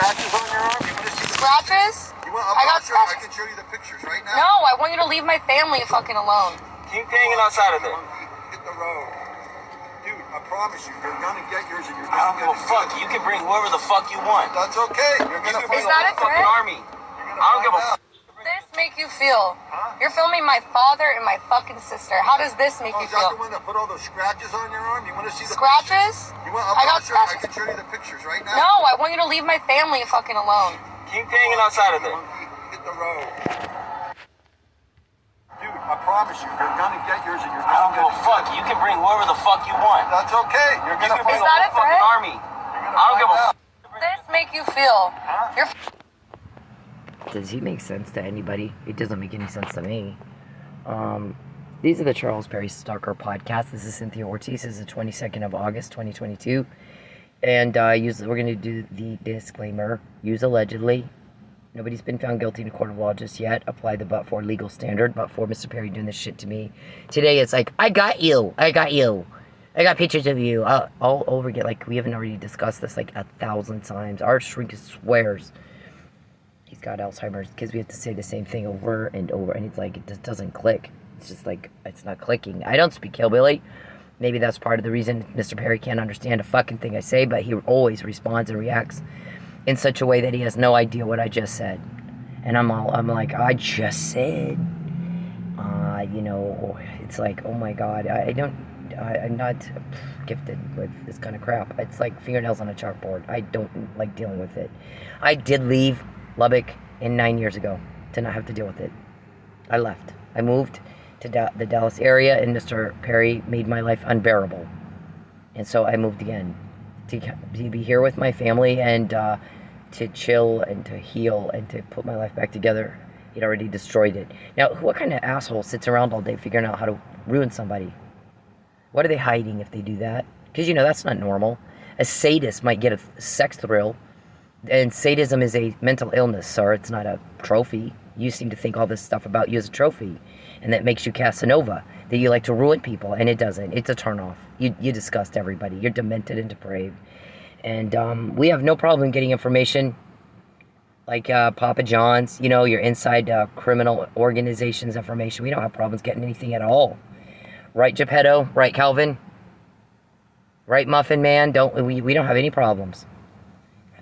scratches on your arm? You want to see the scratches? I got scratches. I can show you the pictures right now. No, I want you to leave my family fucking alone. Keep hanging outside of there. Hit the road. Dude, I promise you, you're gonna get yours and you're I gonna don't give a fuck. You can bring whoever the fuck you want. That's okay. You're gonna Is that a fucking threat? army. I don't give a fuck. This make you feel? Huh? You're filming my father and my fucking sister. How does this make you is that feel? the one that put all those scratches on your arm? You want to see the scratches? I got scratches. I can show you the pictures right now. No, I want you to leave my family fucking alone. Keep hanging outside of there. Hit the road. Dude, I promise you, you're gonna get yours and you're gonna I don't give a fuck. You can bring whoever the fuck you want. That's okay. You're gonna bring Is that a threat? fucking army. I don't give a fuck. This make you feel? Huh? You're Does he make sense to anybody? It doesn't make any sense to me. These are the Charles Perry Stalker podcast. This is Cynthia Ortiz. This is the 22nd of August, 2022. And we're going to do the disclaimer. Use allegedly. Nobody's been found guilty in a court of law just yet. Apply the but-for legal standard. But for Mr. Perry doing this shit to me. Today it's like, I got you. I got you. I got pictures of you. All over again. Like, we haven't already discussed this like 1,000 times. Our shrink swears he's got Alzheimer's because we have to say the same thing over and over. And it's like, it just doesn't click. It's just like, it's not clicking. I don't speak Hillbilly. Maybe that's part of the reason Mr. Perry can't understand a fucking thing I say. But he always responds and reacts in such a way that he has no idea what I just said. And I'm like, I just said, it's like, oh my God, I'm not gifted with this kind of crap. It's like fingernails on a chalkboard. I don't like dealing with it. I did leave Lubbock 9 years ago to not have to deal with it. I left. I moved to the Dallas area, and Mr. Perry made my life unbearable. And so I moved again to be here with my family and to chill and to heal and to put my life back together. He'd already destroyed it. Now, what kind of asshole sits around all day figuring out how to ruin somebody? What are they hiding if they do that? Because, that's not normal. A sadist might get a sex thrill. And sadism is a mental illness, sir. It's not a trophy. You seem to think all this stuff about you is a trophy. And that makes you Casanova. That you like to ruin people. And it doesn't. It's a turnoff. You disgust everybody. You're demented and depraved. And we have no problem getting information like Papa John's. Your inside criminal organization's information. We don't have problems getting anything at all. Right, Geppetto? Right, Calvin? Right, Muffin Man? We don't have any problems.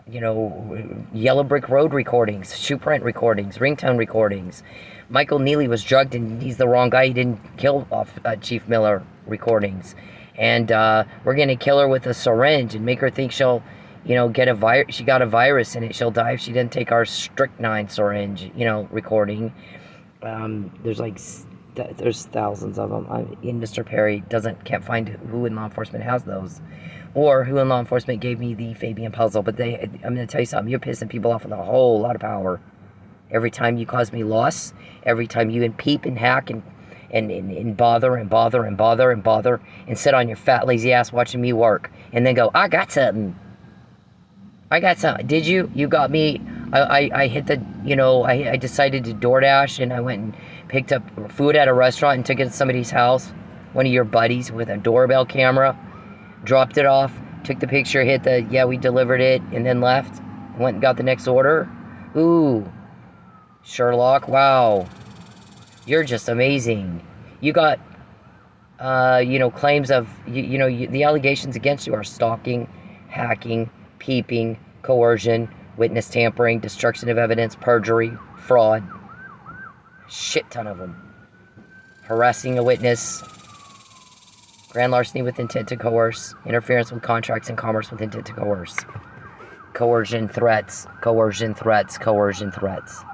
Yellow Brick Road recordings, Shoe Print recordings, ringtone recordings. Michael Neely was drugged and he's the wrong guy. He didn't kill off Chief Miller recordings. And we're going to kill her with a syringe and make her think she'll, get a virus. She got a virus in it. She'll die if she didn't take our strychnine syringe, recording. There's thousands of them. Mr. Perry can't find who in law enforcement has those. Or who in law enforcement gave me the Fabian puzzle. But I'm going to tell you something. You're pissing people off with a whole lot of power. Every time you cause me loss, every time you peep and hack and bother and sit on your fat lazy ass watching me work and then go, I got something. Did you? You got me. I hit the, I decided to DoorDash and I went and picked up food at a restaurant and took it to somebody's house, one of your buddies with a doorbell camera. Dropped it off, took the picture, we delivered it, and then left. Went and got the next order. Ooh, Sherlock, wow. You're just amazing. You got, claims of, the allegations against you are stalking, hacking, peeping, coercion, witness tampering, destruction of evidence, perjury, fraud. Shit ton of them. Harassing a witness. Grand larceny with intent to coerce, interference with contracts and commerce with intent to coerce, coercion threats,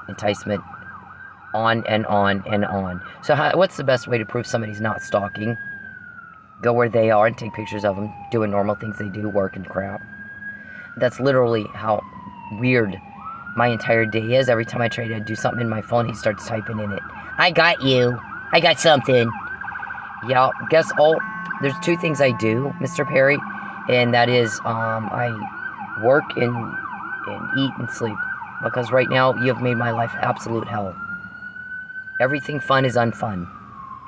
enticement, on and on and on. So what's the best way to prove somebody's not stalking? Go where they are and take pictures of them, doing normal things they do, work and crap. That's literally how weird my entire day is. Every time I try to do something in my phone, he starts typing in it. I got you. I got something. Yeah, there's two things I do, Mr. Perry, and that is I work and eat and sleep, because right now you have made my life absolute hell. Everything fun is unfun,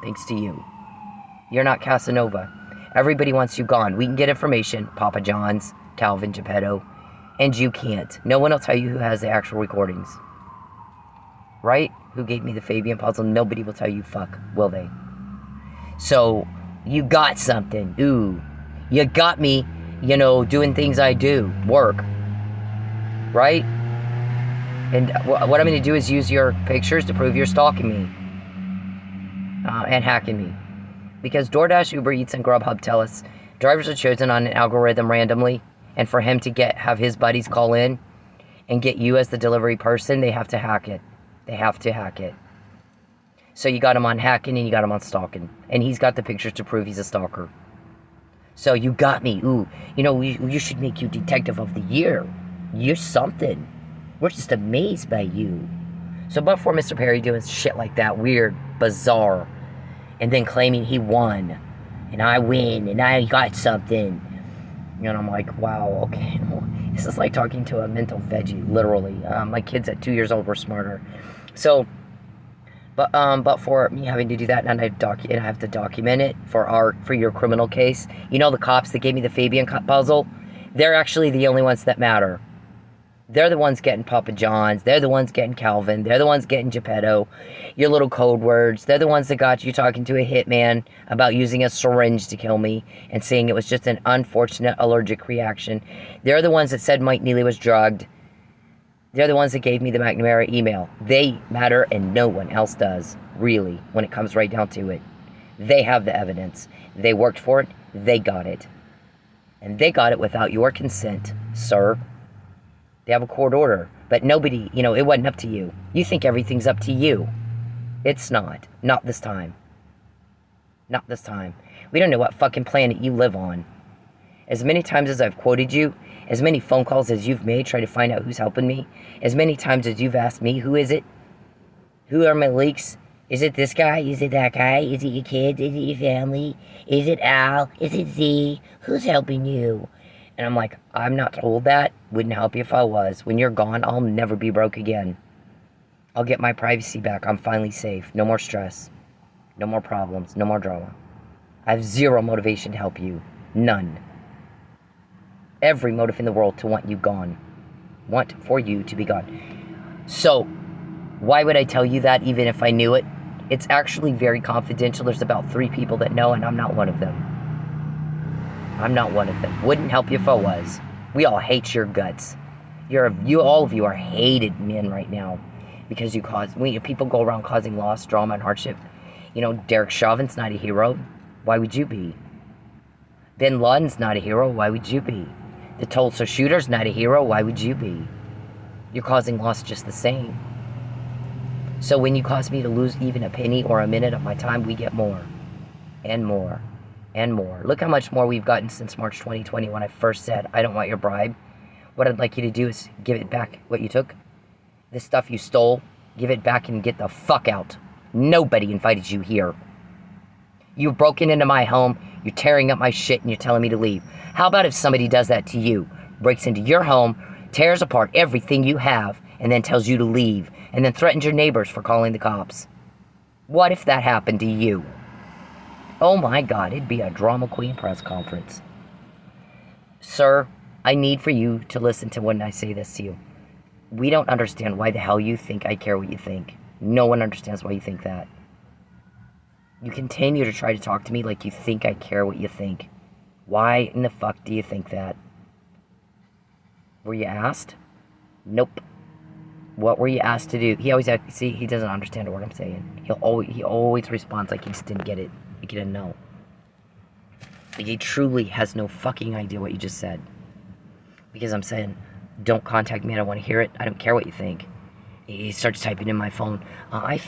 thanks to you. You're not Casanova. Everybody wants you gone. We can get information, Papa John's, Calvin, Geppetto, And you can't. No one will tell you who has the actual recordings. Right? Who gave me the Fabian puzzle? Nobody will tell you fuck, will they? So, you got something. Ooh. You got me, doing things I do. Work. Right? And what I'm going to do is use your pictures to prove you're stalking me. And hacking me. Because DoorDash, Uber Eats, and Grubhub tell us drivers are chosen on an algorithm randomly. And for him to have his buddies call in and get you as the delivery person, they have to hack it. They have to hack it. So you got him on hacking and you got him on stalking. And he's got the pictures to prove he's a stalker. So you got me. Ooh, you should make you Detective of the Year. You're something. We're just amazed by you. So but for Mr. Perry doing shit like that, weird, bizarre, and then claiming he won, and I win, and I got something. And I'm like, wow, okay. This is like talking to a mental veggie, literally. My kids at 2 years old were smarter. So, but for me having to do that, and I have to document it for your criminal case. The cops that gave me the Fabian puzzle, they're actually the only ones that matter. They're the ones getting Papa John's. They're the ones getting Calvin. They're the ones getting Geppetto. Your little code words. They're the ones that got you talking to a hitman about using a syringe to kill me and saying it was just an unfortunate allergic reaction. They're the ones that said Mike Neely was drugged. They're the ones that gave me the McNamara email. They matter and no one else does, really, when it comes right down to it. They have the evidence. They worked for it. They got it. And they got it without your consent, sir. They have a court order, but nobody, it wasn't up to you. You think everything's up to you. It's not. Not this time. Not this time. We don't know what fucking planet you live on. As many times as I've quoted you, as many phone calls as you've made trying to find out who's helping me, as many times as you've asked me, who is it? Who are my leaks? Is it this guy? Is it that guy? Is it your kids? Is it your family? Is it Al? Is it Z? Who's helping you? And I'm like, I'm not told that. Wouldn't help you if I was. When you're gone, I'll never be broke again. I'll get my privacy back. I'm finally safe. No more stress. No more problems. No more drama. I have zero motivation to help you. None. Every motive in the world to want you gone. Want for you to be gone. So, why would I tell you that even if I knew it? It's actually very confidential. There's about 3 people that know, and I'm not one of them. I'm not one of them. Wouldn't help you if I was. We all hate your guts. All of you are hated men right now because people go around causing loss, drama, and hardship. Derek Chauvin's not a hero. Why would you be? Bin Laden's not a hero. Why would you be? The Tulsa shooter's not a hero. Why would you be? You're causing loss just the same. So when you cause me to lose even a penny or a minute of my time, we get more and more. And more. Look how much more we've gotten since March 2020 when I first said, I don't want your bribe. What I'd like you to do is give it back what you took. This stuff you stole, give it back and get the fuck out. Nobody invited you here. You've broken into my home, you're tearing up my shit, and you're telling me to leave. How about if somebody does that to you? Breaks into your home, tears apart everything you have, and then tells you to leave, and then threatens your neighbors for calling the cops. What if that happened to you? Oh my God, it'd be a drama queen press conference. Sir, I need for you to listen to when I say this to you. We don't understand why the hell you think I care what you think. No one understands why you think that. You continue to try to talk to me like you think I care what you think. Why in the fuck do you think that? Were you asked? Nope. What were you asked to do? He doesn't understand a word I'm saying. He always responds like he just didn't get it. He didn't know. He truly has no fucking idea what you just said. Because I'm saying, don't contact me, I don't want to hear it, I don't care what you think. He starts typing in my phone, I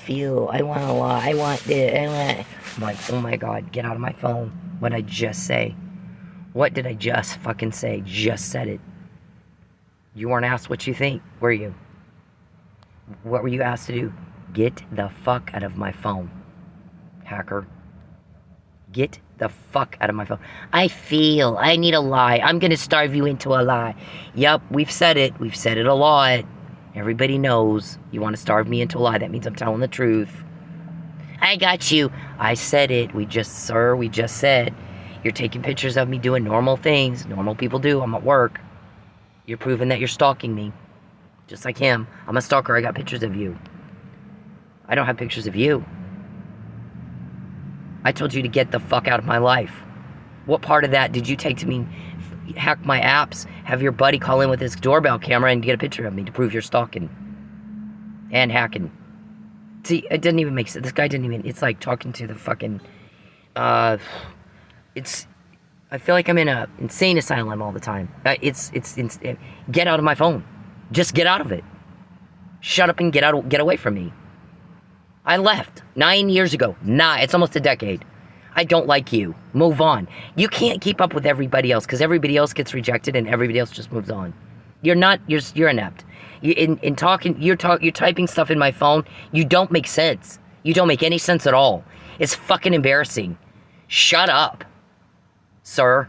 want a lot, I want this, I'm like, oh my God, get out of my phone. What did I just say? What did I just fucking say? Just said it. You weren't asked what you think, were you? What were you asked to do? Get the fuck out of my phone, hacker. Get the fuck out of my phone. I need a lie. I'm gonna starve you into a lie. Yep, we've said it. We've said it a lot. Everybody knows. You want to starve me into a lie. That means I'm telling the truth. I got you. I said it. We just said. You're taking pictures of me doing normal things. Normal people do. I'm at work. You're proving that you're stalking me. Just like him. I'm a stalker. I got pictures of you. I don't have pictures of you. I told you to get the fuck out of my life. What part of that did you take to mean hack my apps, have your buddy call in with his doorbell camera and get a picture of me to prove you're stalking and hacking? See, it didn't even make sense. This guy didn't even, it's like talking to the fucking, I feel like I'm in a insane asylum all the time. Get out of my phone. Just get out of it. Shut up and get away from me. I left 9 years ago. It's almost a decade. I don't like you. Move on. You can't keep up with everybody else because everybody else gets rejected and everybody else just moves on. You're inept. You're typing stuff in my phone. You don't make sense. You don't make any sense at all. It's fucking embarrassing. Shut up, sir.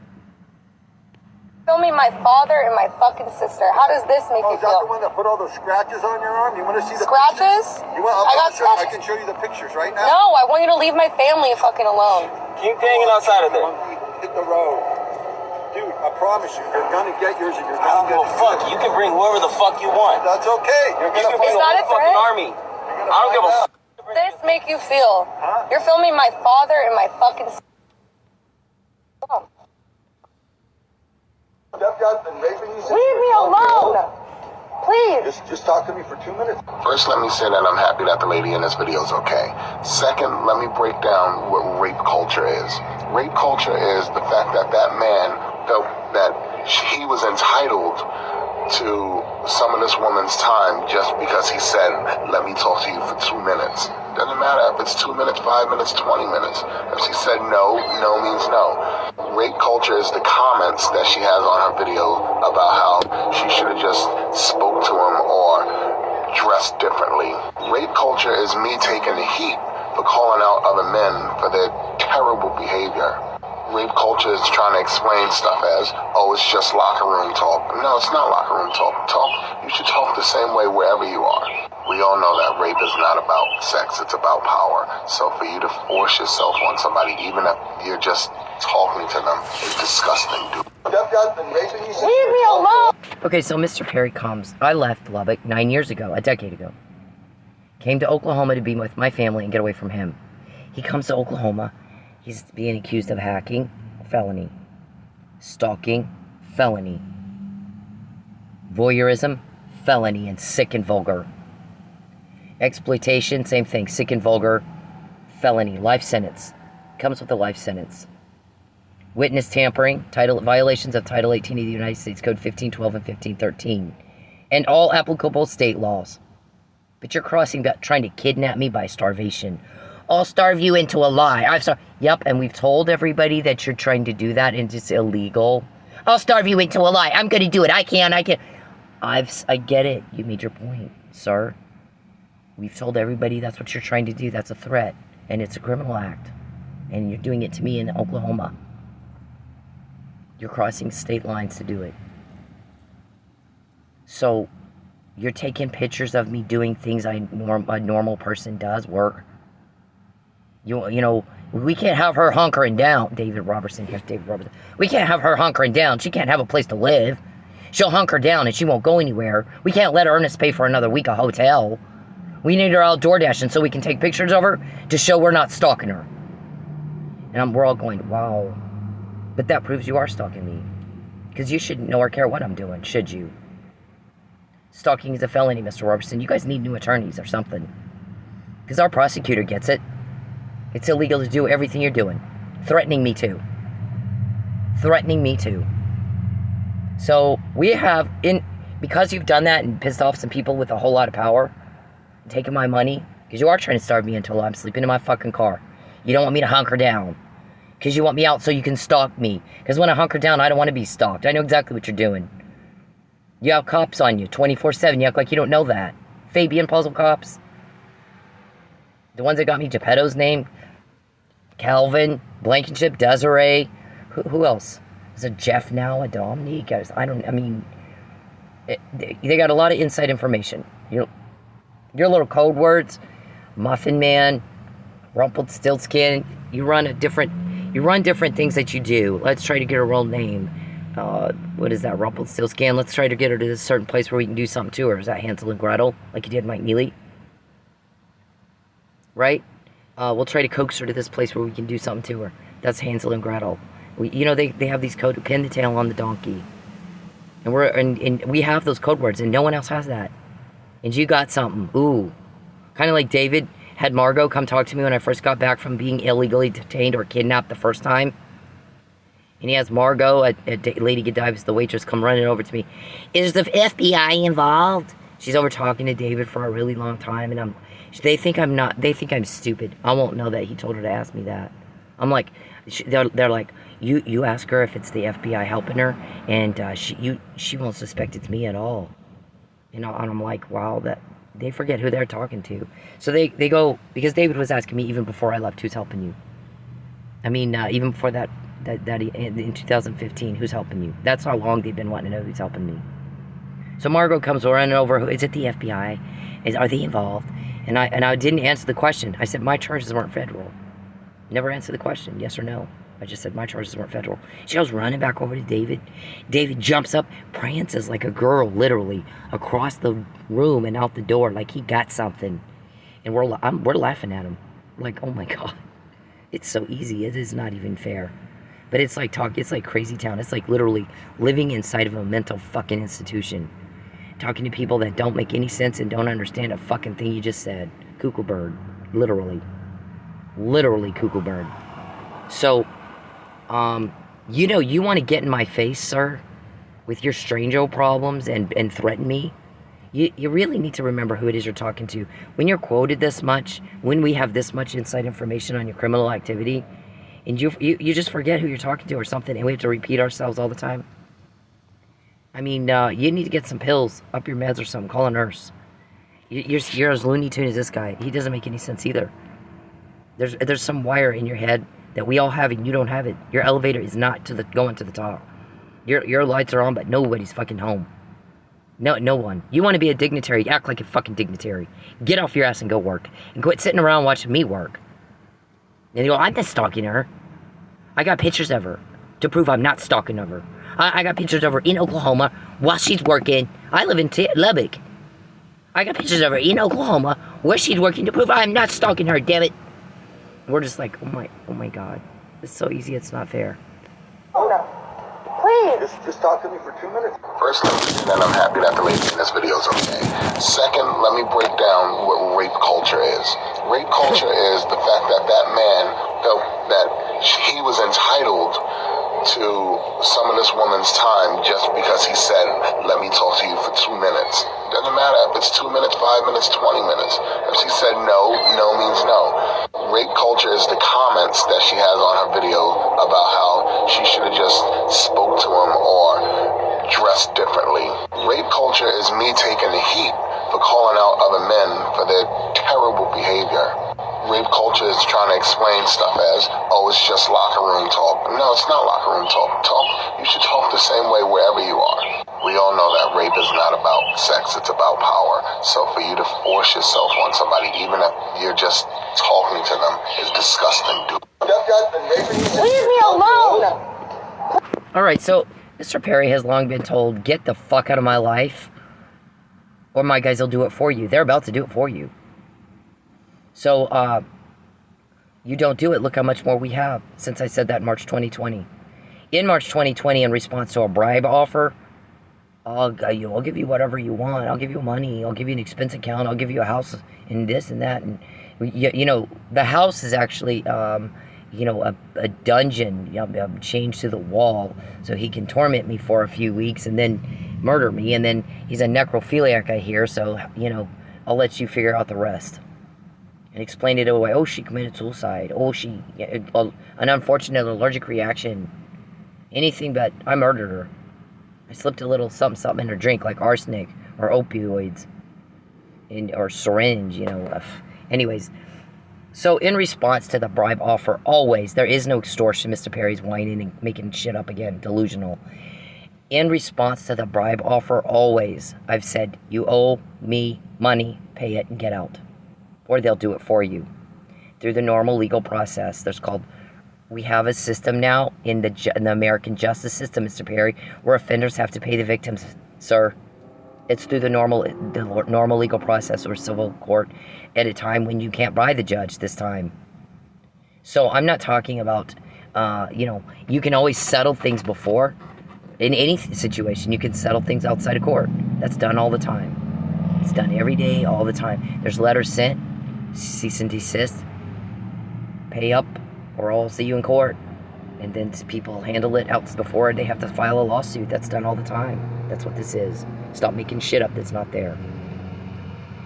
Filming my father and my fucking sister. How does this make you Is that feel? the one that put all those scratches on your arm? You want to see the Scratches? pictures? I got scratches. I can show you the pictures right now. No, I want you to leave my family fucking alone. Keep hanging outside of there. Hit the road. Dude, I promise you, you're gonna get yours and you're I gonna don't give a fuck. You can bring whoever the fuck you want. That's okay. You're You gonna can bring Is the that whole a fucking threat? army. I don't give a fuck. How does this make you feel? You're filming my father and my fucking sister. Stepdad's been raping you since Leave me alone! Please! Just talk to me for 2 minutes. First, let me say that I'm happy that the lady in this video is okay. Second, let me break down what rape culture is. Rape culture is the fact that that man felt that he was entitled to some of this woman's time just because he said, let me talk to you for 2 minutes. Doesn't matter if it's 2 minutes, 5 minutes, 20 minutes. If she said no, no means no. Rape culture is the comments that she has on her video about how she should have just spoke to him or dressed differently. Rape culture is me taking the heat for calling out other men for their terrible behavior. Rape culture is trying to explain stuff as, oh, it's just locker room talk. No, it's not locker room talk. You should talk the same way wherever you are. We all know that rape is not about sex, it's about power. So for you to force yourself on somebody, even if you're just talking to them, is disgusting, dude. Stepdad's been raping you since Leave me alone! Okay, so Mr. Perry comes. I left Lubbock 9 years ago, a decade ago. Came to Oklahoma to be with my family and get away from him. He comes to Oklahoma. He's being accused of hacking, felony. Stalking, felony. Voyeurism, felony, and sick and vulgar. Exploitation, same thing, sick and vulgar, felony, life sentence. Comes with a life sentence. Witness tampering, violations of Title 18 of the United States Code 1512 and 1513. And all applicable state laws. But you're crossing that, trying to kidnap me by starvation. I'll starve you into a lie. Yep, and we've told everybody that you're trying to do that and it's illegal. I'll starve you into a lie. I'm going to do it. I can. I get it. You made your point, sir. We've told everybody that's what you're trying to do. That's a threat. And it's a criminal act. And you're doing it to me in Oklahoma. You're crossing state lines to do it. So, you're taking pictures of me doing things a normal person does, work. You know, we can't have her hunkering down. David Robertson. We can't have her hunkering down. She can't have a place to live. She'll hunker down and she won't go anywhere. We can't let Ernest pay for another week of hotel. We need her out DoorDashing so we can take pictures of her to show we're not stalking her. And we're all going, wow. But that proves you are stalking me. Because you shouldn't know or care what I'm doing, should you? Stalking is a felony, Mr. Robertson. You guys need new attorneys or something. Because our prosecutor gets it. It's illegal to do everything you're doing. Threatening me too. So we have, because you've done that and pissed off some people with a whole lot of power, taking my money, because you are trying to starve me until I'm sleeping in my fucking car. You don't want me to hunker down. Because you want me out so you can stalk me. Because when I hunker down, I don't want to be stalked. I know exactly what you're doing. You have cops on you 24/7. You act like you don't know that. Fabian puzzle cops. The ones that got me Geppetto's name. Calvin, Blankenship, Desiree. Who else? Is it Jeff now? A Dominique? They got a lot of inside information. Your little code words. Muffin Man. Rumpelstiltskin. You run different things that you do. Let's try to get a real name. what is that, Rumpelstiltskin? Let's try to get her to this certain place where we can do something to her. Is that Hansel and Gretel, like you did Mike Neely? Right? We'll try to coax her to this place where we can do something to her. That's Hansel and Gretel. They have these code, pin the tail on the donkey. And we have those code words, and no one else has that. And you got something. Ooh. Kind of like David had Margot come talk to me when I first got back from being illegally detained or kidnapped the first time. And he has Margot at Lady Godiva's, the waitress, come running over to me. Is the FBI involved? She's over talking to David for a really long time, and they think I'm stupid. I won't know that he told her to ask me that. I'm like, they're like, you ask her if it's the FBI helping her, and she won't suspect it's me at all. And I'm like, wow, that they forget who they're talking to. So they go, because David was asking me even before I left, who's helping you? I mean, even before that in 2015, who's helping you? That's how long they've been wanting to know who's helping me. So Margot comes running over. Is it the FBI? Are they involved? And I didn't answer the question. I said my charges weren't federal. Never answered the question, yes or no. I just said my charges weren't federal. She goes running back over to David. David jumps up, prances like a girl, literally, across the room and out the door, like he got something. And we're laughing at him. We're like, oh my God. It's so easy. It is not even fair. But it's like it's like crazy town. It's like literally living inside of a mental fucking institution. Talking to people that don't make any sense and don't understand a fucking thing you just said. Cuckoo bird. Literally. Literally cuckoo bird. So, you want to get in my face, sir, with your strange old problems and threaten me? You really need to remember who it is you're talking to. When you're quoted this much, when we have this much inside information on your criminal activity, and you just forget who you're talking to or something, and we have to repeat ourselves all the time. I mean, you need to get some pills, up your meds or something, call a nurse. You're as Looney Tune as this guy. He doesn't make any sense either. There's some wire in your head that we all have and you don't have it. Your elevator is not going to the top. Your lights are on, but nobody's fucking home. No one. You want to be a dignitary, act like a fucking dignitary. Get off your ass and go work. And quit sitting around watching me work. And you go, I'm not stalking her. I got pictures of her to prove I'm not stalking of her. I got pictures of her in Oklahoma while she's working. I live in Lubbock. I got pictures of her in Oklahoma where she's working to prove I'm not stalking her, damn it. We're just like, oh my God. It's so easy, it's not fair. Oh, no. Please. Just talk to me for 2 minutes. First, and I'm happy that the lady in this video is okay. Second, let me break down what rape culture is. Rape culture is the fact that that man felt that he was entitled to some of this woman's time just because he said, let me talk to you for 2 minutes. Doesn't matter if it's 2 minutes, 5 minutes, 20 minutes. If she said no, no means no. Rape culture is the comments that she has on her video about how she should have just spoke to him or dressed differently. Rape culture is me taking the heat for calling out other men for their terrible behavior. Rape culture is trying to explain stuff as, oh, it's just locker room talk. No, it's not locker room talk. You should talk the same way wherever you are. We all know that rape is not about sex, it's about power. So for you to force yourself on somebody, even if you're just talking to them, is disgusting, dude. Leave me alone! Alright, so Mr. Perry has long been told, get the fuck out of my life, or my guys will do it for you. They're about to do it for you. So, you don't do it. Look how much more we have since I said that in March 2020. In March 2020, in response to a bribe offer, I'll give you whatever you want. I'll give you money. I'll give you an expense account. I'll give you a house and this and that. And, the house is actually, a dungeon chained to the wall so he can torment me for a few weeks and then murder me. And then he's a necrophiliac, I hear, so, I'll let you figure out the rest. And explain it away. Oh, she committed suicide. Oh, an unfortunate allergic reaction. Anything but I murdered her. I slipped a little something in her drink, like arsenic or opioids, or syringe. Anyways, so in response to the bribe offer, always there is no extortion. Mr. Perry's whining and making shit up again, delusional. In response to the bribe offer, always I've said, you owe me money, pay it, and get out. Or they'll do it for you through the normal legal process. There's called We have a system now in the American justice system, Mr. Perry, where offenders have to pay the victims, sir. It's through the normal legal process or civil court at a time when you can't buy the judge this time. So I'm not talking about, you can always settle things before. In any situation, you can settle things outside of court. That's done all the time. It's done every day, all the time. There's letters sent, cease and desist, pay up, or I'll see you in court. And then people handle it out before they have to file a lawsuit. That's done all the time. That's what this is. Stop making shit up that's not there.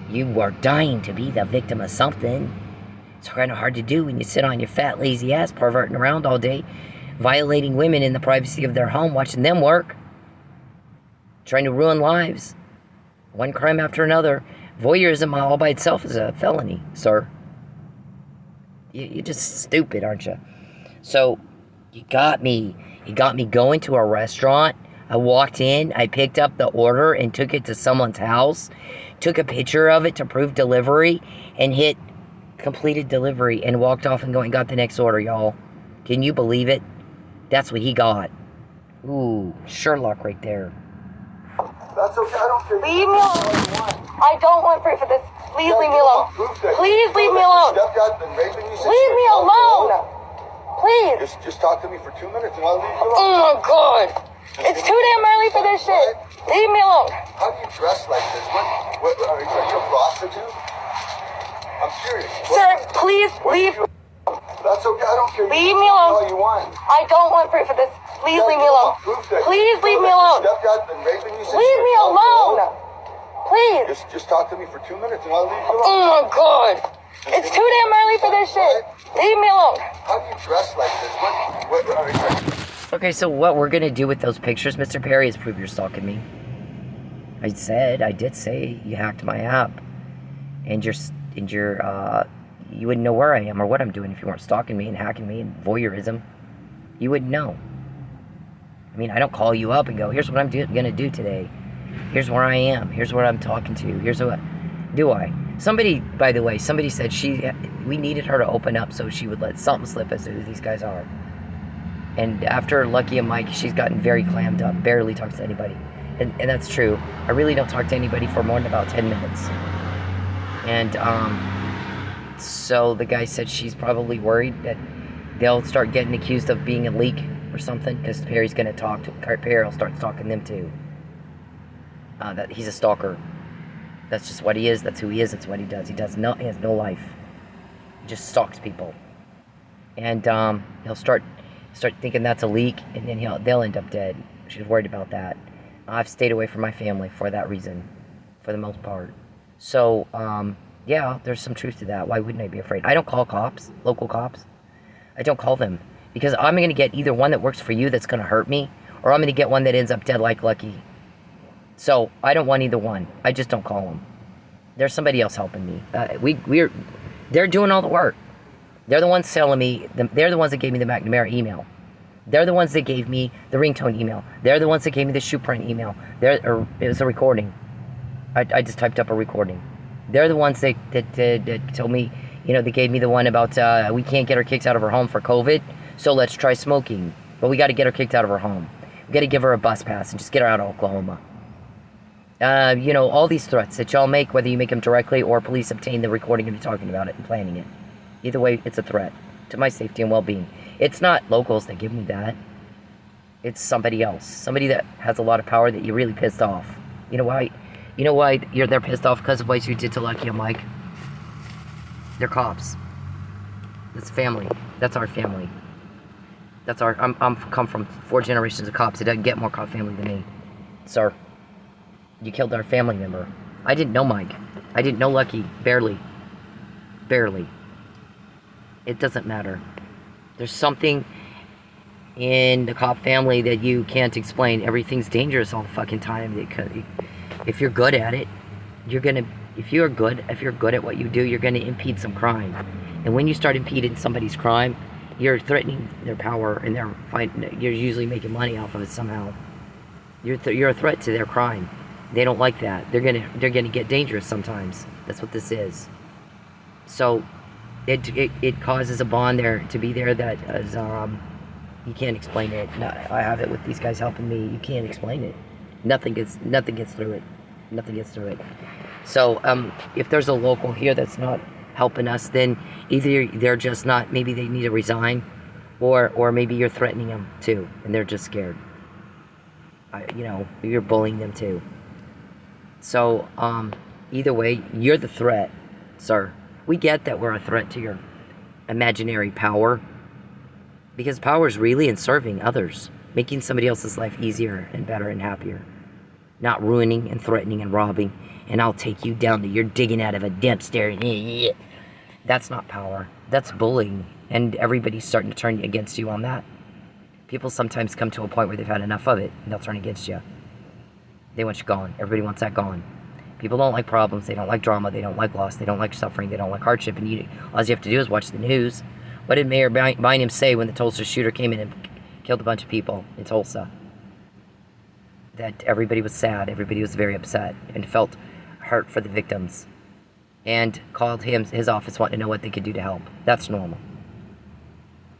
You are dying to be the victim of something. It's kind of hard to do when you sit on your fat, lazy ass perverting around all day, violating women in the privacy of their home, watching them work, trying to ruin lives. One crime after another. Voyeurism all by itself is a felony, sir. You're just stupid, aren't you? So, you got me. You got me going to a restaurant. I walked in, I picked up the order and took it to someone's house, took a picture of it to prove delivery, and hit completed delivery and walked off and got the next order, y'all. Can you believe it? That's what he got. Ooh, Sherlock right there. That's okay. I don't care. Leave me alone. I don't want proof of this. Please leave me alone. Please leave me alone. Stepdad's been raping you since Leave me alone. Please. Just talk to me for 2 minutes and I'll leave you alone. Oh my god. It's too damn early for this shit. Leave me alone. How do you dress like this? What are you a prostitute? I'm serious. Sir, please leave. That's okay. I don't care. Leave me alone. All you want. I don't want proof of this. Please leave me alone. Please leave me alone. Stepdad's been raping you since Leave me alone. Please. Just talk to me for 2 minutes and I'll leave you alone. Oh my god. It's too damn early for this shit. Leave me alone. How do you dress like this? What are you? Okay, so what we're gonna do with those pictures, Mr. Perry, is prove you're stalking me. I did say you hacked my app, and you wouldn't know where I am or what I'm doing if you weren't stalking me and hacking me and voyeurism. You wouldn't know. I mean, I don't call you up and go, here's what I'm gonna do today. Here's where I am. Here's what I'm talking to. Here's what, do I? Somebody, by the way, somebody said we needed her to open up so she would let something slip as to who these guys are. And after Lucky and Mike, she's gotten very clammed up, barely talks to anybody. And that's true. I really don't talk to anybody for more than about 10 minutes. And so the guy said she's probably worried that they'll start getting accused of being a leak or something, because Perry's going to talk to Perry will start stalking them too. That he's a stalker. That's just what he is. That's who he is. That's what he does. He has no life. He just stalks people. And he'll start thinking that's a leak, and then they'll end up dead. She's worried about that. I've stayed away from my family for that reason, for the most part. So, yeah, there's some truth to that. Why wouldn't I be afraid? I don't call cops, local cops. I don't call them, because I'm going to get either one that works for you that's going to hurt me, or I'm going to get one that ends up dead like Lucky. So, I don't want either one. I just don't call them. There's somebody else helping me. They're doing all the work. They're the ones selling me. They're the ones that gave me the McNamara email. They're the ones that gave me the ringtone email. They're the ones that gave me the shoe print email. It was a recording. I just typed up a recording. They're the ones that told me, they gave me the one about we can't get her kicked out of her home for COVID, so let's try smoking. But we got to get her kicked out of her home. We got to give her a bus pass and just get her out of Oklahoma. All these threats that y'all make, whether you make them directly or police obtain the recording of you talking about it and planning it. Either way, it's a threat to my safety and well-being. It's not locals that give me that. It's somebody else. Somebody that has a lot of power that you really pissed off. You know why? They're pissed off? Because of what you did to Lucky and Mike. They're cops. That's family. That's our family. I'm come from 4 generations of cops. It doesn't get more cop family than me. Sir, you killed our family member. I didn't know Mike. I didn't know Lucky. Barely. It doesn't matter. There's something in the cop family that you can't explain. Everything's dangerous all the fucking time. If you're good at it, if you're good at what you do, you're gonna impede some crime. And when you start impeding somebody's crime, you're threatening their power, and you're usually making money off of it somehow. You're a threat to their crime. They don't like that. They're gonna get dangerous sometimes. That's what this is. So, it causes a bond there to be there that is, you can't explain it. No, I have it with these guys helping me. You can't explain it. Nothing gets through it. Nothing gets through it. So if there's a local here that's not helping us, then either they're just not, maybe they need to resign, or maybe you're threatening them too, and they're just scared. You know, you're bullying them too. So either way, you're the threat, sir. We get that we're a threat to your imaginary power, because power is really in serving others, making somebody else's life easier and better and happier, not ruining and threatening and robbing, and I'll take you down to you're digging out of a dumpster. That's not power. That's bullying, and everybody's starting to turn against you on that. People sometimes come to a point where they've had enough of it, and they'll turn against you. They want you gone. Everybody wants that gone. People don't like problems. They don't like drama. They don't like loss. They don't like suffering. They don't like hardship. And all you have to do is watch the news. What did Mayor Bynum say when the Tulsa shooter came in and killed a bunch of people in Tulsa? That everybody was sad. Everybody was very upset and felt hurt for the victims, and called his office wanting to know what they could do to help. That's normal.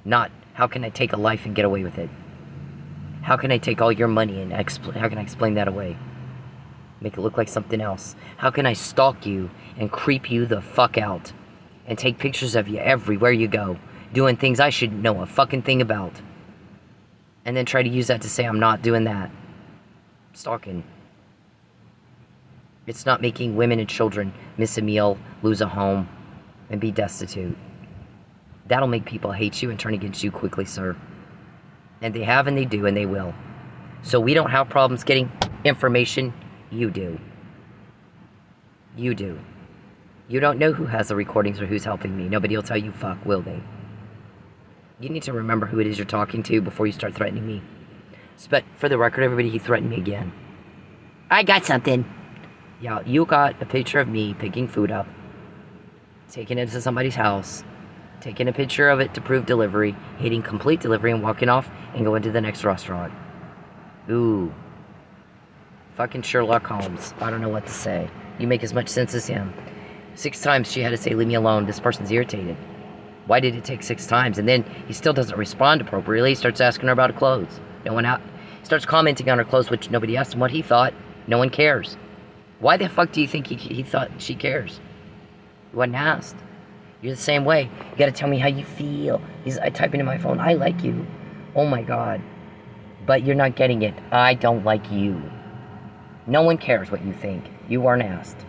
Not, how can I take a life and get away with it? How can I take all your money and how can I explain that away? Make it look like something else. How can I stalk you and creep you the fuck out and take pictures of you everywhere you go, doing things I shouldn't know a fucking thing about, and then try to use that to say I'm not doing that? Stalking. It's not making women and children miss a meal, lose a home, and be destitute. That'll make people hate you and turn against you quickly, sir. And they have, and they do, and they will. So we don't have problems getting information. You do. You do. You don't know who has the recordings or who's helping me. Nobody will tell you fuck, will they? You need to remember who it is you're talking to before you start threatening me. But for the record, everybody, he threatened me again. I got something. Yeah, you got a picture of me picking food up, taking it to somebody's house, taking a picture of it to prove delivery, hitting complete delivery and walking off and going to the next restaurant. Ooh. Fucking Sherlock Holmes. I don't know what to say. You make as much sense as him. 6 times she had to say, leave me alone. This person's irritated. Why did it take 6 times? And then he still doesn't respond appropriately. He starts asking her about her clothes. No one out. He starts commenting on her clothes, which nobody asked him what he thought. No one cares. Why the fuck do you think he thought she cares? He wasn't asked. You're the same way. You gotta tell me how you feel. I type into my phone, I like you. Oh my God. But you're not getting it. I don't like you. No one cares what you think. You weren't asked.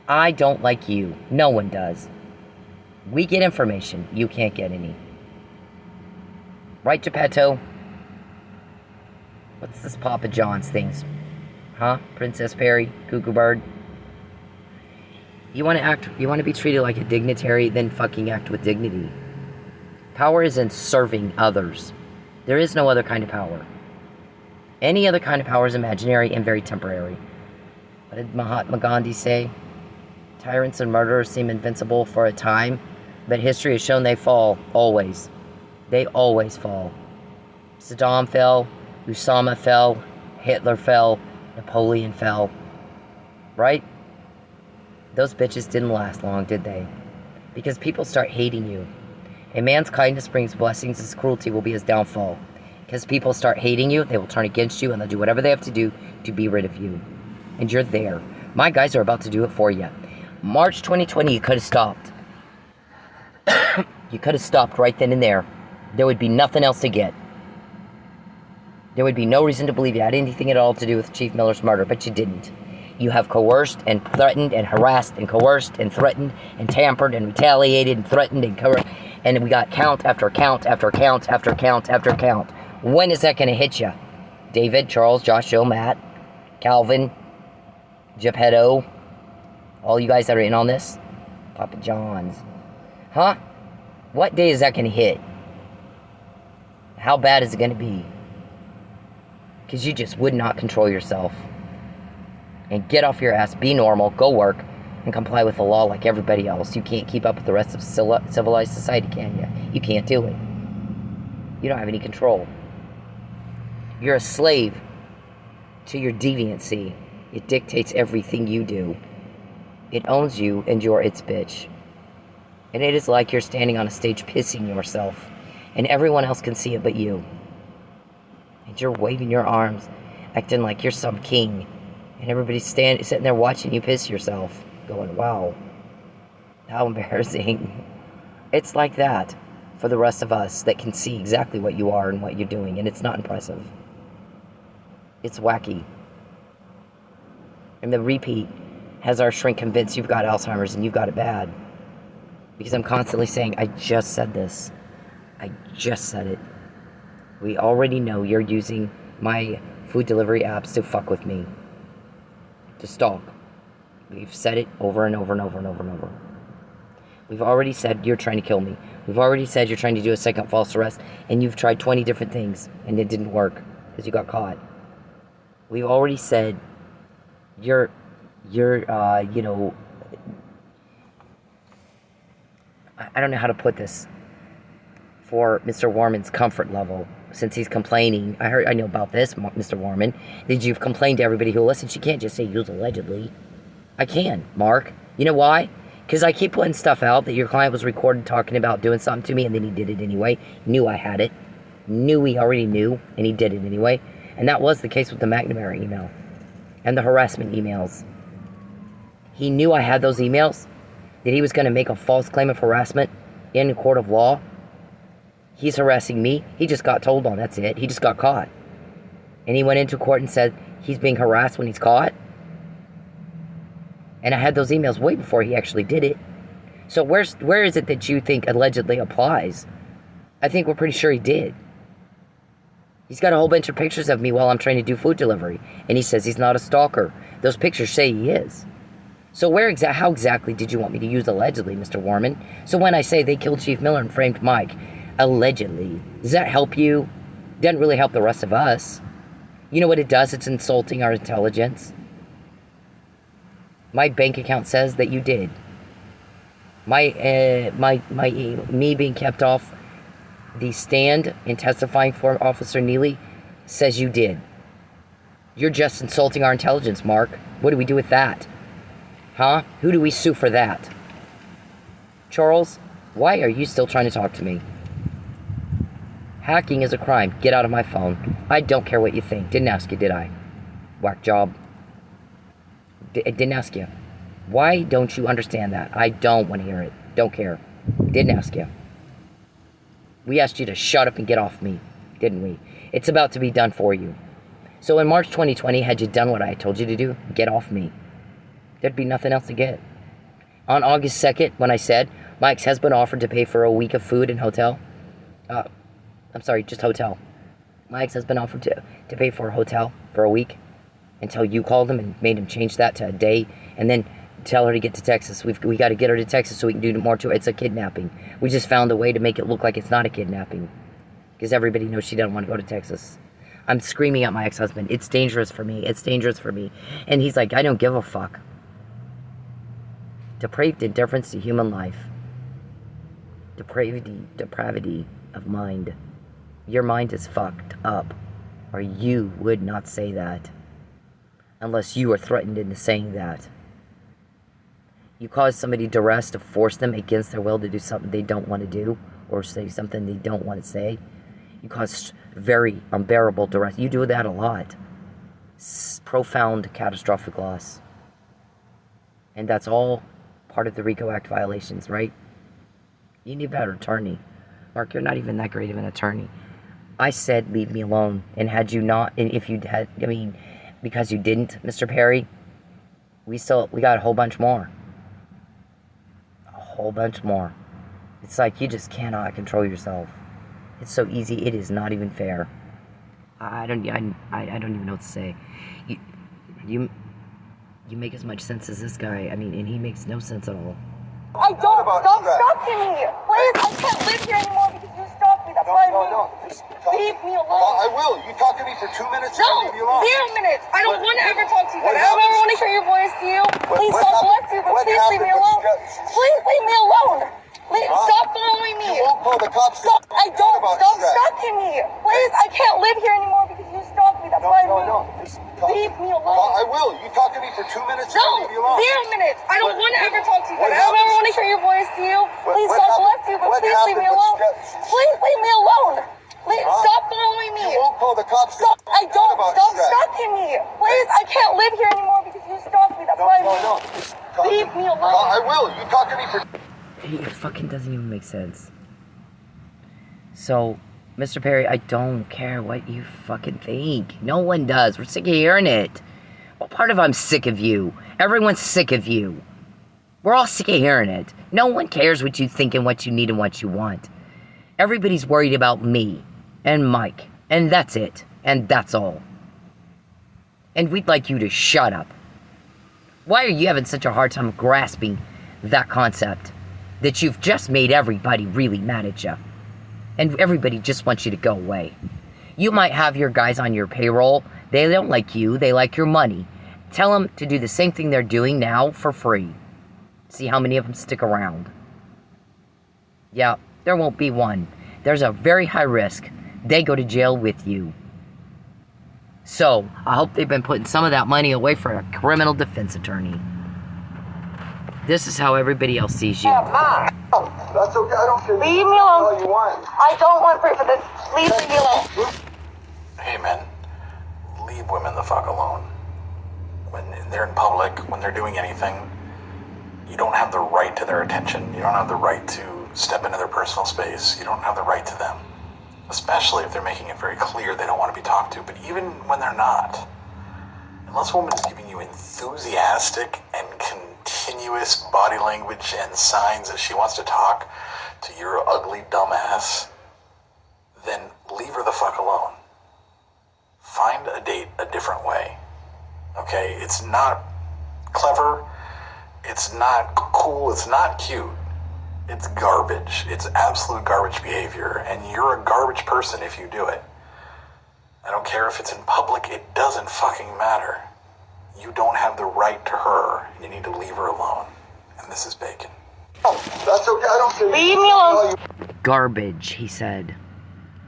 I don't like you. No one does. We get information. You can't get any. Right, Geppetto? What's this Papa John's things? Huh? Princess Perry? Cuckoo Bird? You want to be treated like a dignitary, then fucking act with dignity. Power is in serving others. There is no other kind of power. Any other kind of power is imaginary and very temporary. What did Mahatma Gandhi say? Tyrants and murderers seem invincible for a time, but history has shown they fall, always. They always fall. Saddam fell, Osama fell, Hitler fell, Napoleon fell. Right? Those bitches didn't last long, did they? Because people start hating you. A man's kindness brings blessings, his cruelty will be his downfall. Because people start hating you, they will turn against you, and they'll do whatever they have to do to be rid of you. And you're there. My guys are about to do it for you. March 2020, you could have stopped. You could have stopped right then and there. There would be nothing else to get. There would be no reason to believe you had anything at all to do with Chief Miller's murder, but you didn't. You have coerced and threatened and harassed and coerced and threatened and tampered and retaliated and threatened and coerced. And we got count after count after count after count after count. When is that going to hit you? David, Charles, Josh, Joe, Matt, Calvin, Geppetto, all you guys that are in on this? Papa John's. Huh? What day is that going to hit? How bad is it going to be? Because you just would not control yourself. And get off your ass, be normal, go work, and comply with the law like everybody else. You can't keep up with the rest of civilized society, can you? You can't do it. You don't have any control. You're a slave to your deviancy. It dictates everything you do. It owns you, and you're its bitch. And it is like you're standing on a stage pissing yourself. And everyone else can see it but you. And you're waving your arms, acting like you're some king. And everybody's sitting there watching you piss yourself. Going, wow, how embarrassing. It's like that for the rest of us that can see exactly what you are and what you're doing. And it's not impressive. It's wacky. And the repeat has our shrink convinced you've got Alzheimer's and you've got it bad. Because I'm constantly saying, I just said this. I just said it. We already know you're using my food delivery apps to fuck with me. To stalk. We've said it over and over and over and over and over. We've already said you're trying to kill me. We've already said you're trying to do a second false arrest. And you've tried 20 different things. And it didn't work. Because you got caught. We've already said you're I don't know how to put this for Mr. Warman's comfort level, since he's complaining. I know about this, Mr. Warman. Did you complain to everybody who listens? You can't just say use allegedly. I can, Mark. You know why? Because I keep putting stuff out that your client was recorded talking about doing something to me, and then he did it anyway. Knew I had it. Knew he already knew, and he did it anyway. And that was the case with the McNamara email and the harassment emails. He knew I had those emails, that he was going to make a false claim of harassment in a court of law. He's harassing me. He just got told on, that's it. He just got caught. And he went into court and said he's being harassed when he's caught. And I had those emails way before he actually did it. So where is it that you think allegedly applies? I think we're pretty sure he did. He's got a whole bunch of pictures of me while I'm trying to do food delivery. And he says he's not a stalker. Those pictures say he is. So how exactly did you want me to use allegedly, Mr. Warman? So when I say they killed Chief Miller and framed Mike, allegedly, does that help you? Doesn't really help the rest of us. You know what it does? It's insulting our intelligence. My bank account says that you did. Me being kept off the stand and testifying for Officer Neely says you did. You're just insulting our intelligence, Mark. What do we do with that? Huh? Who do we sue for that? Charles, why are you still trying to talk to me? Hacking is a crime. Get out of my phone. I don't care what you think. Didn't ask you, did I? Whack job. I didn't ask you. Why don't you understand that? I don't want to hear it. Don't care. Didn't ask you. We asked you to shut up and get off me, didn't we? It's about to be done for you. So in March 2020, had you done what I told you to do, get off me. There'd be nothing else to get. On August 2nd, when I said my ex-husband offered to pay for a week of food and hotel. Just hotel. My ex-husband offered to pay for a hotel for a week until you called him and made him change that to a day and then tell her to get to Texas. We got to get her to Texas so we can do more to it. It's a kidnapping. We just found a way to make it look like it's not a kidnapping because everybody knows she doesn't want to go to Texas. I'm screaming at my ex-husband. It's dangerous for me. It's dangerous for me. And he's like, I don't give a fuck. Depraved indifference to human life. Depravity of mind. Your mind is fucked up, or you would not say that unless you are threatened into saying that. You cause somebody duress to force them against their will to do something they don't want to do or say something they don't want to say. You cause very unbearable duress. You do that a lot. Profound catastrophic loss. And that's all part of the RICO Act violations, right? You need a better attorney. Mark, you're not even that great of an attorney. I said leave me alone. And had you not, and if you had, because you didn't, Mr. Perry, we got a whole bunch more. A whole bunch more. It's like you just cannot control yourself. It's so easy, it is not even fair. I don't even know what to say. You make as much sense as this guy. And he makes no sense at all. I don't. Stop stalking me. Please, I can't live here anymore because you stalked me. That's why I moved. No. Just leave me alone. I will. You talk to me for 2 minutes and No, leave me alone. 0 minutes. I don't want to ever talk to you. What I don't ever happens? want to hear your voice to you. Please, what God happened? bless you, but What please leave me happened? alone. Please leave me alone. Please stop following me. You won't call the cops. Stop. I don't. Stop stress. stalking me. Please, I can't live here anymore because you stalked me. That's why I moved. Just leave me alone. I will. You talk to me for 2 minutes and No, leave me alone. 0 minutes. I don't want to ever talk to you. What I don't ever happens? want to me hear your voice to you. Please, What God happened? bless you, but What please leave me happened? alone. What stress? Please leave me alone. Please Huh? stop following me. You won't call the cops. Stop. I don't. About Stop stress. stalking me. Please, I can't live here anymore because you stalked me. That's No, why no, I'm no. Leave me alone. I will. You talk to me for... It fucking doesn't even make sense. So, Mr. Perry, I don't care what you fucking think. No one does. We're sick of hearing it. Well, part of I'm sick of you. Everyone's sick of you. We're all sick of hearing it. No one cares what you think and what you need and what you want. Everybody's worried about me and Mike. And that's it. And that's all. And we'd like you to shut up. Why are you having such a hard time grasping that concept? That you've just made everybody really mad at you. And everybody just wants you to go away. You might have your guys on your payroll. They don't like you. They like your money. Tell them to do the same thing they're doing now for free. See how many of them stick around. Yeah, there won't be one. There's a very high risk. They go to jail with you. So, I hope they've been putting some of that money away for a criminal defense attorney. This is how everybody else sees you. Mom, That's okay. I don't care. leave me alone. All you want. I don't want proof of this. Please leave me alone. Hey men, leave women the fuck alone. When they're in public, when they're doing anything, you don't have the right to their attention. You don't have the right to step into their personal space. You don't have the right to them. Especially if they're making it very clear they don't want to be talked to. But even when they're not, unless a woman is giving you enthusiastic and continuous body language and signs that she wants to talk to your ugly dumbass, then leave her the fuck alone. Find a date a different way. Okay? It's not clever. It's not cool. It's not cute. It's garbage. It's absolute garbage behavior. And you're a garbage person if you do it. I don't care if it's in public. It doesn't fucking matter. You don't have the right to her. You need to leave her alone. And this is Bacon. Oh, that's okay. I don't care. Leave me alone. All you... Garbage, he said.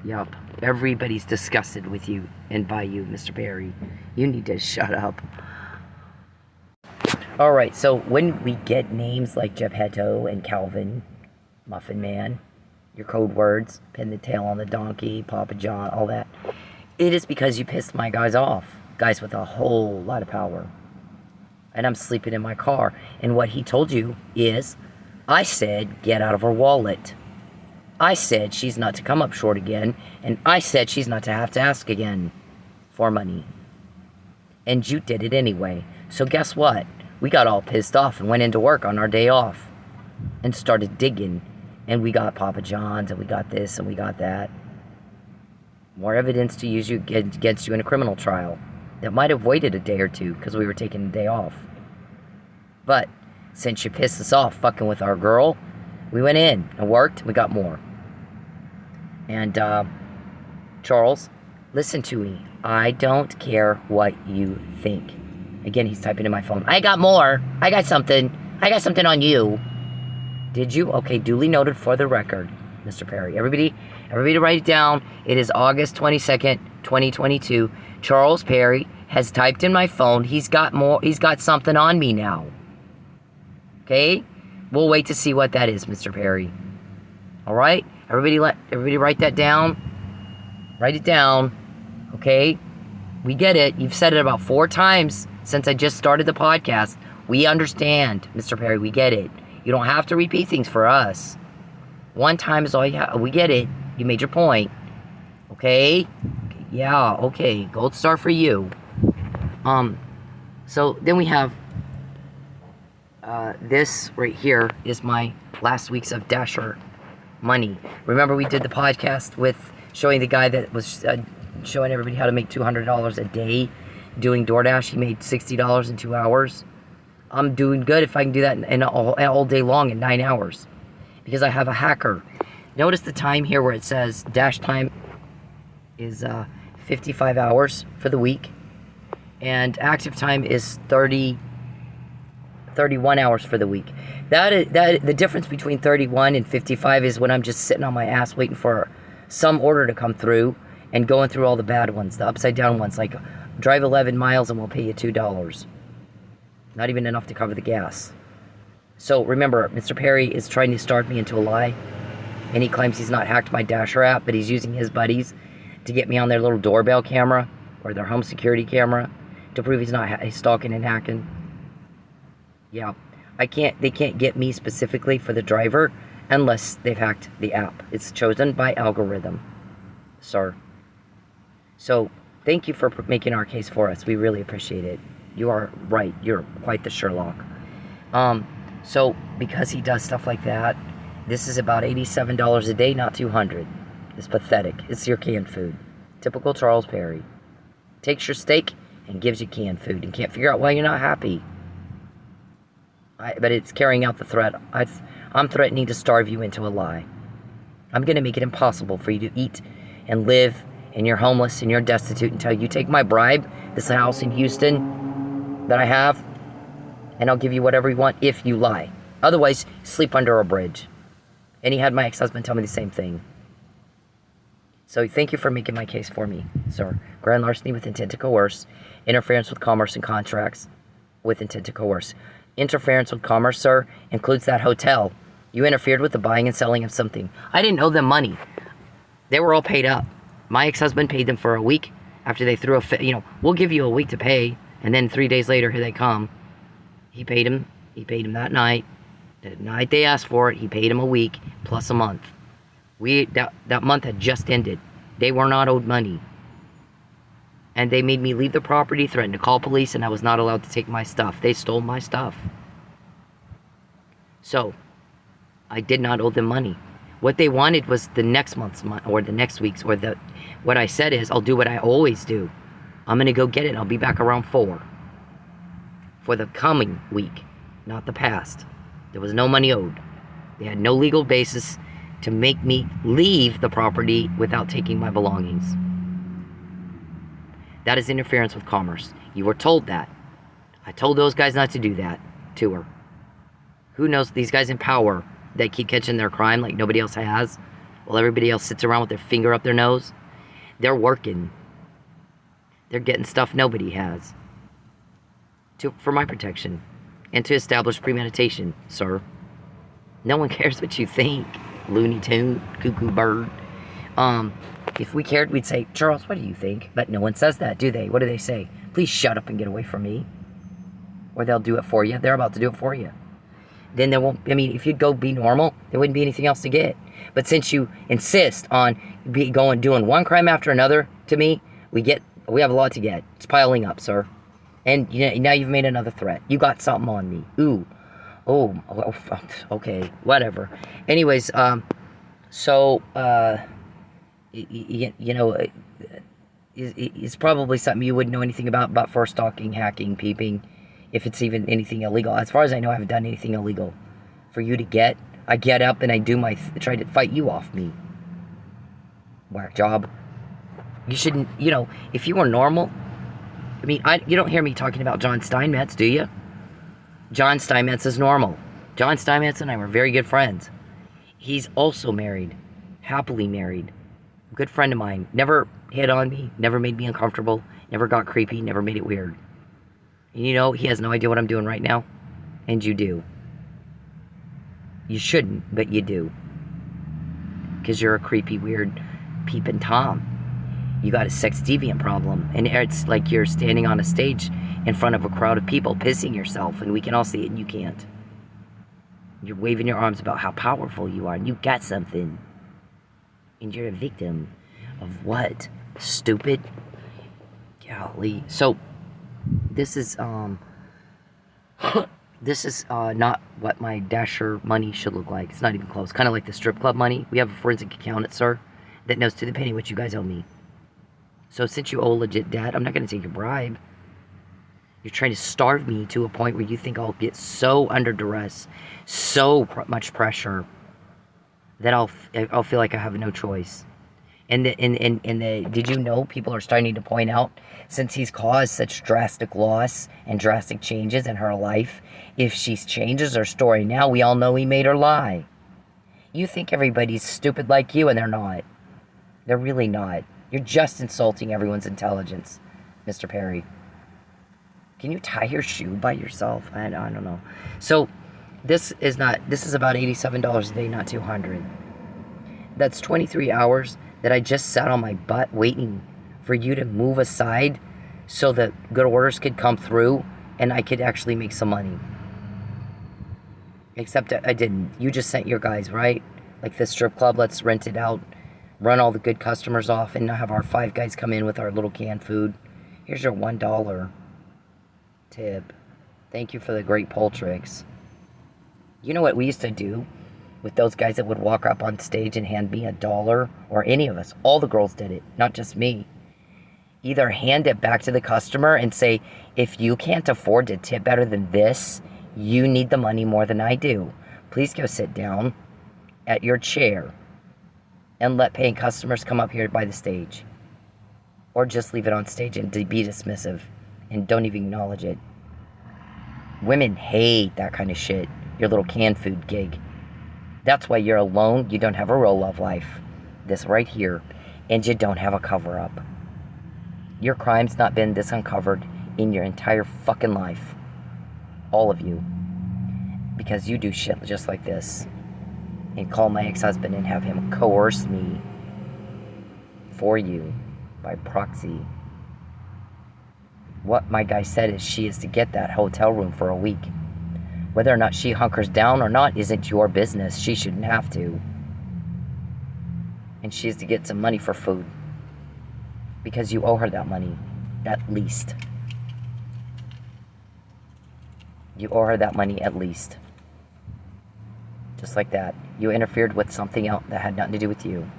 Yup. Everybody's disgusted with you and by you, Mr. Perry. You need to shut up. Alright, so when we get names like Geppetto and Calvin, Muffin Man, your code words, pin the tail on the donkey, Papa John, all that, it is because you pissed my guys off. Guys with a whole lot of power. And I'm sleeping in my car. And what he told you is, I said, get out of her wallet. I said she's not to come up short again. And I said she's not to have to ask again for money. And you did it anyway. So guess what? We got all pissed off and went into work on our day off. And started digging. And we got Papa John's and we got this and we got that. More evidence to use you against you in a criminal trial. That might have waited a day or two because we were taking a day off. But since you pissed us off fucking with our girl, we went in and worked and we got more. And Charles, listen to me. I don't care what you think. Again, he's typing in my phone. I got more. I got something on you. Did you? Okay, duly noted for the record, Mr. Perry. Everybody write it down. It is August 22nd, 2022. Charles Perry has typed in my phone. He's got more. He's got something on me now. Okay? We'll wait to see what that is, Mr. Perry. All right? Everybody write that down. Write it down. Okay? We get it. You've said it about 4 times since I just started the podcast. We understand, Mr. Perry. We get it. You don't have to repeat things for us. 1 time is all you have. We get it. You made your point. Okay? Yeah, okay. Gold star for you. So then we have this right here is my last week's of Dasher money. Remember we did the podcast with showing the guy that was showing everybody how to make $200 a day doing DoorDash. He made $60 in 2 hours. I'm doing good if I can do that in all day long in 9 hours. Because I have a hacker. Notice the time here where it says dash time is 55 hours for the week. And active time is 31 hours for the week. The difference between 31 and 55 is when I'm just sitting on my ass waiting for some order to come through and going through all the bad ones, the upside down ones, like drive 11 miles and we'll pay you $2. Not even enough to cover the gas. So remember, Mr. Perry is trying to start me into a lie, and he claims he's not hacked my Dasher app, but he's using his buddies to get me on their little doorbell camera or their home security camera to prove he's not stalking and hacking. Yeah, they can't get me specifically for the driver unless they've hacked the app. It's chosen by algorithm, sir. So thank you for making our case for us. We really appreciate it. You are right. You're quite the Sherlock. So because he does stuff like that, this is about $87 a day, not $200. It's pathetic. It's your canned food. Typical Charles Perry. Takes your steak and gives you canned food and can't figure out why you're not happy. But it's carrying out the threat. I'm threatening to starve you into a lie. I'm going to make it impossible for you to eat and live, and you're homeless and you're destitute until you take my bribe, this house in Houston that I have, and I'll give you whatever you want if you lie. Otherwise, sleep under a bridge. And he had my ex-husband tell me the same thing. So thank you for making my case for me, sir. Grand larceny with intent to coerce. Interference with commerce and contracts with intent to coerce. Interference with commerce, sir, includes that hotel. You interfered with the buying and selling of something. I didn't owe them money. They were all paid up. My ex-husband paid them for a week after they threw we'll give you a week to pay, and then 3 days later, here they come. He paid him that night. The night they asked for it, he paid him a week plus a month. That month had just ended. They were not owed money. And they made me leave the property, threatened to call police, and I was not allowed to take my stuff. They stole my stuff. So, I did not owe them money. What they wanted was the next month's money, or the next week's, or what I said is, I'll do what I always do. I'm going to go get it, and I'll be back around 4. For the coming week, not the past. There was no money owed. They had no legal basis to make me leave the property without taking my belongings. That is interference with commerce. You were told that. I told those guys not to do that to her. Who knows, these guys in power that keep catching their crime like nobody else has, while everybody else sits around with their finger up their nose. They're working. They're getting stuff nobody has. For my protection. And to establish premeditation, sir. No one cares what you think, Looney Tune, cuckoo bird. If we cared, we'd say, Charles, what do you think? But no one says that, do they? What do they say? Please shut up and get away from me. Or they'll do it for you. They're about to do it for you. Then there won't, if you'd go be normal, there wouldn't be anything else to get. But since you insist on doing one crime after another to me, we have a lot to get. It's piling up, sir. And now you've made another threat. You got something on me. Ooh. Oh, okay. Whatever. Anyways, it's probably something you wouldn't know anything about, but for stalking, hacking, peeping, if it's even anything illegal. As far as I know, I haven't done anything illegal. For you to I get up and I do try to fight you off me. Whack job. You shouldn't, if you were normal, you don't hear me talking about John Steinmetz, do you? John Steinmetz is normal. John Steinmetz and I were very good friends. He's also married. Happily married. A good friend of mine. Never hit on me. Never made me uncomfortable. Never got creepy. Never made it weird. And he has no idea what I'm doing right now. And you do. You shouldn't, but you do. Because you're a creepy, weird, peeping Tom. You got a sex deviant problem. And it's like you're standing on a stage in front of a crowd of people pissing yourself. And we can all see it and you can't. You're waving your arms about how powerful you are. And you got something. And you're a victim of what? Stupid? Golly. So, this is not what my Dasher money should look like. It's not even close. Kind of like the strip club money. We have a forensic accountant, sir, that knows to the penny what you guys owe me. So since you owe legit debt, I'm not going to take your bribe. You're trying to starve me to a point where you think I'll get so under duress, so much pressure, that I'll feel like I have no choice. And did you know people are starting to point out, since he's caused such drastic loss and drastic changes in her life, if she changes her story now, we all know he made her lie. You think everybody's stupid like you, and they're not. They're really not. You're just insulting everyone's intelligence, Mr. Perry. Can you tie your shoe by yourself? I don't know. So, This is about $87 a day, not $200. That's 23 hours that I just sat on my butt waiting for you to move aside so that good orders could come through and I could actually make some money. Except I didn't. You just sent your guys, right? Like the strip club, let's rent it out, run all the good customers off, and now have our 5 guys come in with our little canned food. Here's your $1 tip. Thank you for the great pole tricks. You know what we used to do with those guys that would walk up on stage and hand me $1, or any of us? All the girls did it, not just me. Either hand it back to the customer and say, if you can't afford to tip better than this, you need the money more than I do. Please go sit down at your chair and let paying customers come up here by the stage. Or just leave it on stage and be dismissive and don't even acknowledge it. Women hate that kind of shit. Your little canned food gig. That's why you're alone. You don't have a real love life. This right here. And you don't have a cover-up. Your crime's not been this uncovered in your entire fucking life. All of you. Because you do shit just like this. And call my ex-husband and have him coerce me for you by proxy. What my guy said is she is to get that hotel room for a week. Whether or not she hunkers down or not isn't your business. She shouldn't have to. And she is to get some money for food. Because you owe her that money. At least. You owe her that money at least. Just like that. You interfered with something else that had nothing to do with you.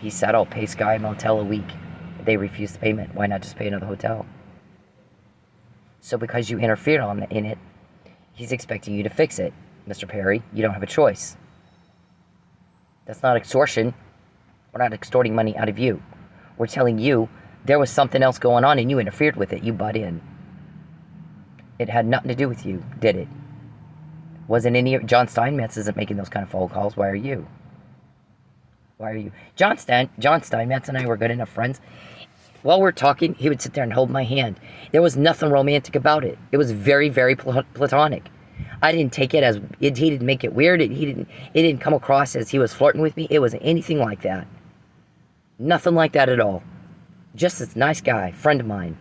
He said, I'll pay Sky Motel a week. They refused payment. Why not just pay another hotel? So because you interfered in it, he's expecting you to fix it. Mr. Perry, you don't have a choice. That's not extortion. We're not extorting money out of you. We're telling you there was something else going on and you interfered with it. You butt in. It had nothing to do with you, did it? Wasn't any... John Steinmetz isn't making those kind of phone calls. Why are you? Why are you? John Steinmetz and I were good enough friends. While we're talking, he would sit there and hold my hand. There was nothing romantic about it. It was very, very platonic. I didn't take it as... He didn't make it weird. It didn't come across as he was flirting with me. It wasn't anything like that. Nothing like that at all. Just this nice guy, friend of mine.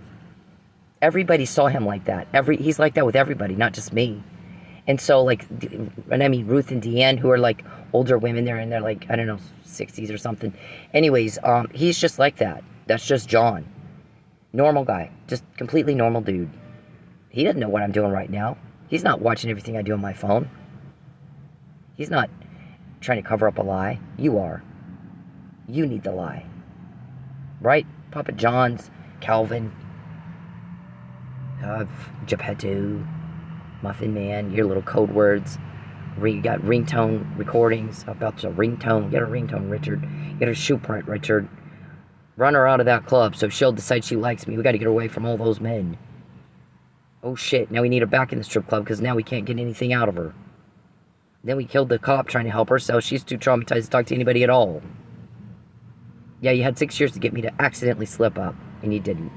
Everybody saw him like that. He's like that with everybody, not just me. And so, like, and I mean Ruth and Deanne, who are like older women, they're in their, like, I don't know, 60s or something. Anyways, he's just like that. That's just John. Normal guy. Just completely normal dude. He doesn't know what I'm doing right now. He's not watching everything I do on my phone. He's not trying to cover up a lie. You are. You need the lie. Right? Papa John's, Calvin, Geppetto, Muffin Man, your little code words. You got ringtone recordings about the ringtone. Get a ringtone, Richard. Get a shoe print, Richard. Run her out of that club so she'll decide she likes me. We got to get her away from all those men. Oh shit, now we need her back in the strip club because now we can't get anything out of her. Then we killed the cop trying to help her, so she's too traumatized to talk to anybody at all. Yeah, you had 6 years to get me to accidentally slip up, and you didn't.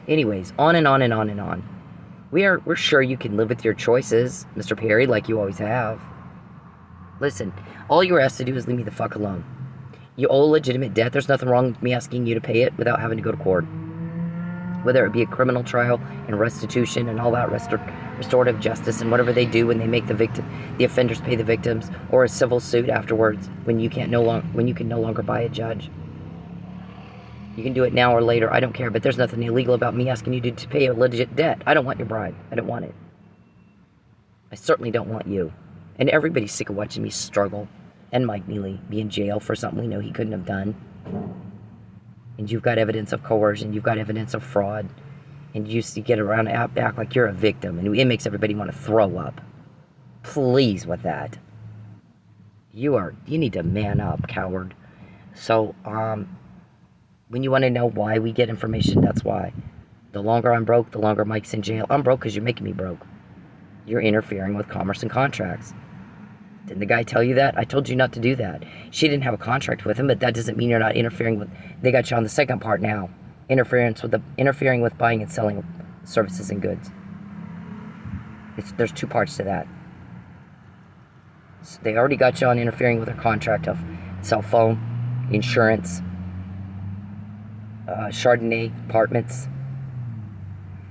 Anyways, on and on and on and on. We're sure you can live with your choices, Mr. Perry, like you always have. Listen, all you were asked to do is leave me the fuck alone. You owe legitimate debt. There's nothing wrong with me asking you to pay it without having to go to court. Whether it be a criminal trial and restitution and all that restorative justice and whatever they do when they make the offenders pay the victims, or a civil suit afterwards when you can no longer buy a judge. You can do it now or later. I don't care, but there's nothing illegal about me asking you to pay a legit debt. I don't want your bribe. I don't want it. I certainly don't want you. And everybody's sick of watching me struggle. And Mike Neely be in jail for something we know he couldn't have done. And you've got evidence of coercion. You've got evidence of fraud. And you get around and act like you're a victim. And it makes everybody want to throw up. Please with that. You need to man up, coward. So, when you want to know why we get information, that's why. The longer I'm broke, the longer Mike's in jail. I'm broke because you're making me broke. You're interfering with commerce and contracts. Didn't the guy tell you that? I told you not to do that. She didn't have a contract with him, but that doesn't mean you're not interfering with... They got you on the second part now. Interfering with buying and selling services and goods. There's two parts to that. So they already got you on interfering with their contract of cell phone, insurance, Chardonnay apartments.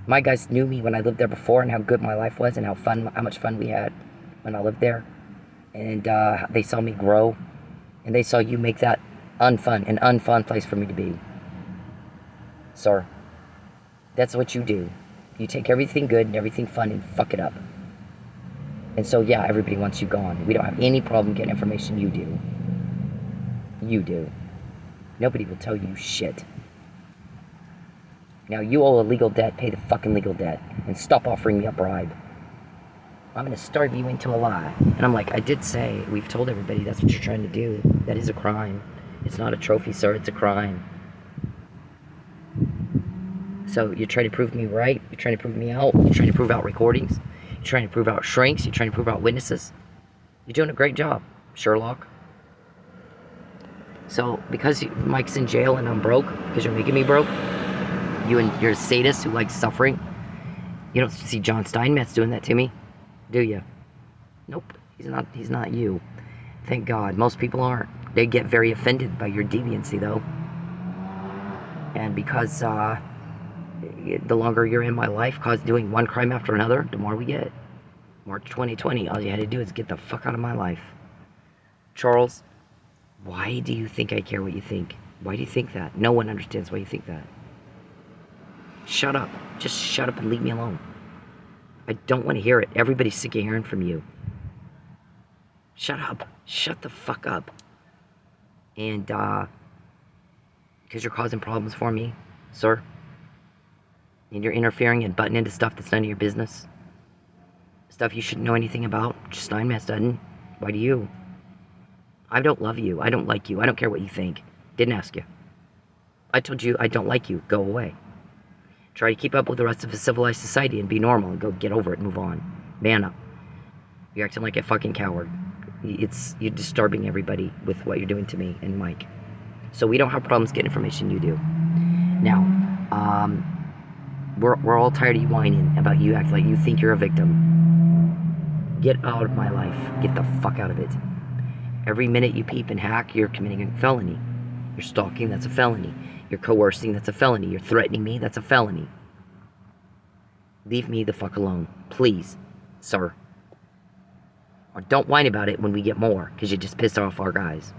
My guys knew me when I lived there before and how good my life was and how much fun we had when I lived there. And they saw me grow, and they saw you make that an unfun place for me to be. Sir, that's what you do. You take everything good and everything fun and fuck it up. And so, yeah, everybody wants you gone. We don't have any problem getting information. You do. You do. Nobody will tell you shit. Now, you owe a legal debt. Pay the fucking legal debt. And stop offering me a bribe. I'm going to starve you into a lie. And I'm like, I did say, we've told everybody that's what you're trying to do. That is a crime. It's not a trophy, sir. It's a crime. So you're trying to prove me right. You're trying to prove me out. You're trying to prove out recordings. You're trying to prove out shrinks. You're trying to prove out witnesses. You're doing a great job, Sherlock. So because Mike's in jail and I'm broke, because you're making me broke, you're a sadist who likes suffering. You don't see John Steinmetz doing that to me, do you? Nope. He's not you. Thank God. Most people aren't. They get very offended by your deviancy, though. And because the longer you're in my life, doing one crime after another, the more we get. March 2020, all you had to do is get the fuck out of my life. Charles, why do you think I care what you think? Why do you think that? No one understands why you think that. Shut up. Just shut up and leave me alone. I don't want to hear it. Everybody's sick of hearing from you. Shut up. Shut the fuck up. And, because you're causing problems for me, sir. And you're interfering and butting into stuff that's none of your business. Stuff you shouldn't know anything about. Steinmetz doesn't. Why do you? I don't love you. I don't like you. I don't care what you think. Didn't ask you. I told you I don't like you. Go away. Try to keep up with the rest of a civilized society and be normal and go get over it and move on. Man up. You're acting like a fucking coward. You're disturbing everybody with what you're doing to me and Mike. So we don't have problems getting information, you do. Now, we're all tired of you whining about you acting like you think you're a victim. Get out of my life. Get the fuck out of it. Every minute you peep and hack, you're committing a felony. You're stalking, that's a felony. You're coercing, that's a felony. You're threatening me, that's a felony. Leave me the fuck alone. Please, sir. Or don't whine about it when we get more, because you just pissed off our guys.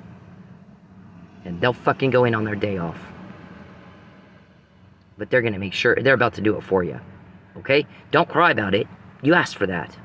And they'll fucking go in on their day off. But they're going to make sure, they're about to do it for you. Okay? Don't cry about it. You asked for that.